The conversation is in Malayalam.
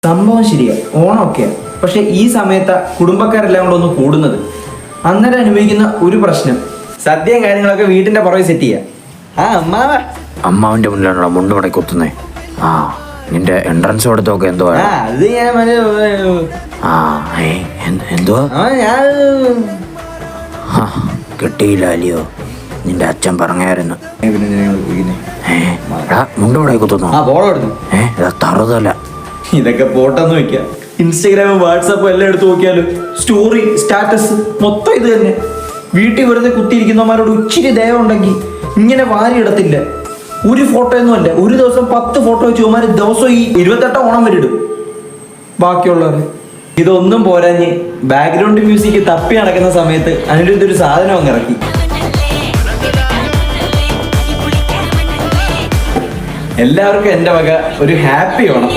സംഭവം ശരിയാ, ഓണമൊക്കെയാ. പക്ഷെ ഈ സമയത്താ കുടുംബക്കാരെല്ലാം കൂടെ ഒന്ന് കൂടുന്നത്. അന്നേരം അനുഭവിക്കുന്ന ഒരു പ്രശ്നം, സദ്യയും കാര്യങ്ങളൊക്കെ വീട്ടിന്റെ പുറകെ സെറ്റ് ചെയ്യാ. അമ്മാവന്റെ മുന്നിലാണോ മുണ്ട് മടക്കി കുത്തുന്നേ? ആ, നിന്റെ എൻട്രൻസ് കൊടുത്തൊക്കെ എന്തോ അത് ഞാൻ എന്തുവാ കിട്ടിയില്ല അല്ലയോ? നിന്റെ അച്ഛൻ പറഞ്ഞായിരുന്നു. മുണ്ട് മടക്കി കുത്തുന്നോ? തറുതല്ല. ഇതൊക്കെ ഫോട്ടോന്ന് വെക്കാം. ഇൻസ്റ്റഗ്രാമും വാട്സാപ്പും എല്ലാം എടുത്ത് നോക്കിയാലും സ്റ്റോറി സ്റ്റാറ്റസ് മൊത്തം ഇത് തന്നെ. വീട്ടിൽ വെറുതെ കുത്തിയിരിക്കുന്നവന്മാരോട് ഇച്ചിരി ദയ ഉണ്ടെങ്കിൽ ഇങ്ങനെ വാരി ഇടത്തില്ല. ഒരു ഫോട്ടോ ഒന്നും അല്ല, ഒരു ദിവസം 10 ഫോട്ടോ വെച്ച് ഇവന്മാർ ദിവസം ഈ 28 ഓണം വരെ ഇടും. ബാക്കിയുള്ളവർ ഇതൊന്നും പോരാഞ്ഞ് ബാക്ക്ഗ്രൗണ്ട് മ്യൂസിക് തപ്പി നടക്കുന്ന സമയത്ത് അതിൻ്റെ ഒരു സാധനം അങ്ങ് ഇറക്കി. എല്ലാവർക്കും എൻ്റെ വക ഒരു ഹാപ്പി ഓണം.